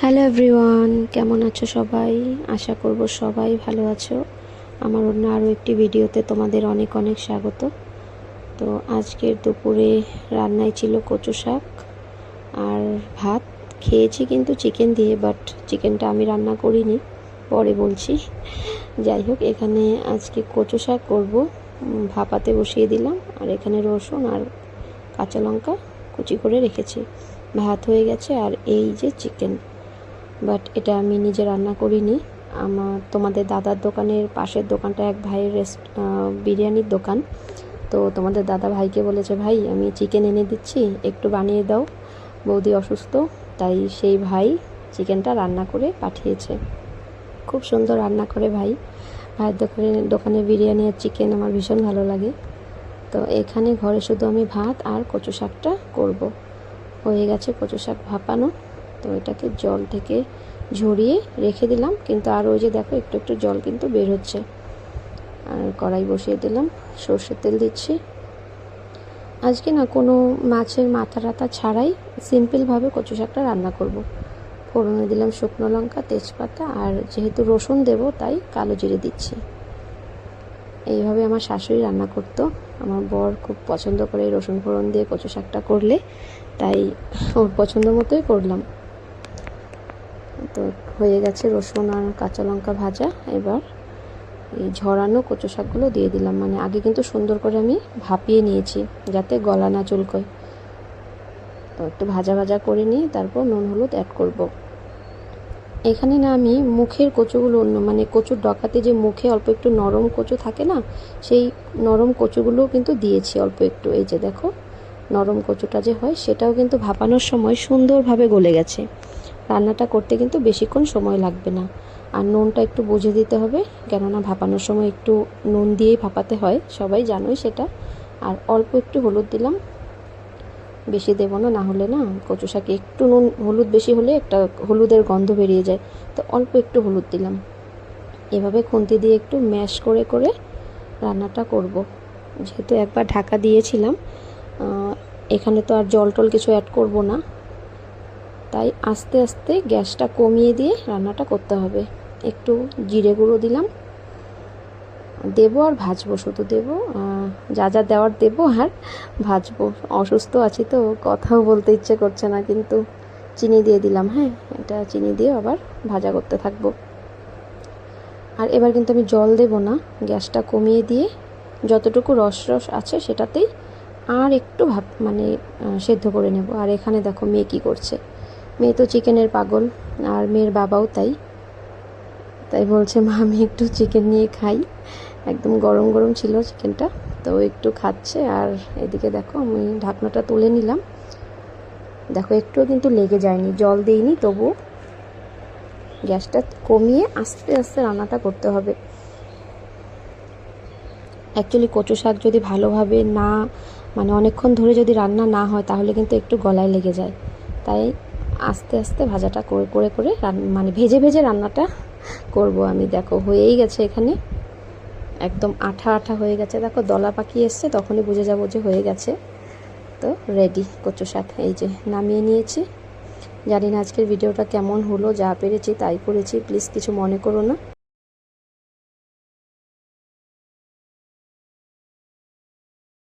Hello everyone, কেমন আছো সবাই? আশা করব সবাই ভালো আছো। আমার অন্য আরও একটি ভিডিওতে তোমাদের অনেক অনেক স্বাগত। তো আজকের দুপুরে রান্নায় ছিল কচু শাক আর ভাত। খেয়েছি কিন্তু চিকেন দিয়ে, বাট চিকেনটা আমি রান্না করিনি, পরে বলছি। যাই হোক, এখানে আজকে কচু শাক করবো, ভাপাতে বসিয়ে দিলাম। আর এখানে রসুন আর কাঁচা লঙ্কা কুচি করে রেখেছি। ভাত হয়ে গেছে আর এই যে চিকেন, বাট এটা আমি নিজে রান্না করিনি। তোমাদের দাদার দোকানের পাশের দোকানটা এক ভাইয়ের বিরিয়ানির দোকান। তো তোমাদের দাদা ভাইকে বলেছে, ভাই আমি চিকেন এনে দিচ্ছি, একটু বানিয়ে দাও, বৌদি অসুস্থ। তাই সেই ভাই চিকেনটা রান্না করে পাঠিয়েছে। খুব সুন্দর রান্না করে ভাইয়ের দোকানের বিরিয়ানি আর চিকেন আমার ভীষণ ভালো লাগে। তো এখানে ঘরে শুধু আমি ভাত আর কচু শাকটা করব। হয়ে গেছে কচু শাক ভাপানো। তো এটাকে জল থেকে ঝরিয়ে রেখে দিলাম, কিন্তু আর ওই যে দেখো একটু একটু জল কিন্তু বের হচ্ছে। আর কড়াই বসিয়ে দিলাম, সর্ষের তেল দিচ্ছি। আজকে না কোনো মাছের মাথা টাথা ছাড়াই সিম্পলভাবে কচু শাকটা রান্না করব। ফোড়নে দিলাম শুকনো লঙ্কা, তেজপাতা, আর যেহেতু রসুন দেব তাই কালো জিরে দিচ্ছি। এইভাবে আমার শাশুড়ি রান্না করতো। আমার বর খুব পছন্দ করে রসুন ফোড়ন দিয়ে কচু শাকটা করলে, তাই ওর পছন্দ মতোই করলাম। তো হয়ে গেছে রসুন আর কাঁচা লঙ্কা ভাজা। এবার এই ঝরানো কচু শাকগুলো দিয়ে দিলাম। মানে আগে কিন্তু সুন্দর করে আমি ভাপিয়ে নিয়েছি যাতে গলা না চুলকোয়। তো একটু ভাজা ভাজা করে নিয়ে তারপর নুন হলুদ অ্যাড করব। এখানে না আমি মুখের কচুগুলো মানে কচুর ডগাতে যে মুখে অল্প একটু নরম কচু থাকে না, সেই নরম কচুগুলোও কিন্তু দিয়েছি অল্প একটু। এই যে দেখো, নরম কচুটা যে হয় সেটাও কিন্তু ভাপানোর সময় সুন্দরভাবে গলে গেছে। রান্নাটা করতে কিন্তু বেশিক্ষণ সময় লাগবে না। আর নুনটা একটু বুঝে দিতে হবে, কেননা ভাপানোর সময় একটু নুন দিয়েই ভাপাতে হয়, সবাই জানোই সেটা। আর অল্প একটু হলুদ দিলাম, বেশি দেবো না, না হলে না কচু শাকে একটু নুন হলুদ বেশি হলে একটা হলুদের গন্ধ বেরিয়ে যায়। তো অল্প একটু হলুদ দিলাম। এভাবে খুন্তি দিয়ে একটু ম্যাশ করে করে রান্নাটা করব। যেহেতু একবার ঢাকা দিয়েছিলাম, এখানে তো আর জল টল কিছু অ্যাড করব না, তাই আস্তে আস্তে গ্যাসটা কমিয়ে দিয়ে রান্নাটা করতে হবে। একটু জিরে গুঁড়ো দিলাম, দেবো আর ভাজবো, শুধু দেবো, যা যা দেওয়ার দেবো আর ভাজবো। অসুস্থ আছি তো কথাও বলতে ইচ্ছে করছে না, কিন্তু চিনি দিয়ে দিলাম। হ্যাঁ, এটা চিনি দিয়ে আবার ভাজা করতে থাকবো। আর এবার কিন্তু আমি জল দেব না, গ্যাসটা কমিয়ে দিয়ে যতটুকু রস আছে সেটাতেই আর একটু মানে সেদ্ধ করে নেব। আর এখানে দেখো মেয়ে কী করছে। মেয়ে তো চিকেনের পাগল, আর মেয়ের বাবাও তাই। তাই বলছে, মা আমি একটু চিকেন নিয়ে খাই। একদম গরম গরম ছিল চিকেনটা, তো একটু খাচ্ছে। আর এদিকে দেখো আমি ঢাকনাটা তুলে নিলাম। দেখো একটুও কিন্তু লেগে যায়নি, জল দিইনি, তবু গ্যাসটা কমিয়ে আস্তে আস্তে রান্নাটা করতে হবে। অ্যাকচুয়ালি কচু শাক যদি ভালোভাবে না, মানে অনেকক্ষণ ধরে যদি রান্না না হয় তাহলে কিন্তু একটু গলায় লেগে যায়। তাই আস্তে আস্তে ভাজাটা করে করে করে মানে ভেজে ভেজে রান্নাটা করব আমি। দেখো হয়েই গেছে, এখানে একদম আঠা আঠা হয়ে গেছে। দেখো দলা পাকিয়ে এসছে, তখনই বুঝে যাবো যে হয়ে গেছে। তো রেডি কচু শাক, এই যে নামিয়ে নিয়েছি। জানি না আজকের ভিডিওটা কেমন হলো, যা পেরেছি তাই করেছি, প্লিজ কিছু মনে করো না।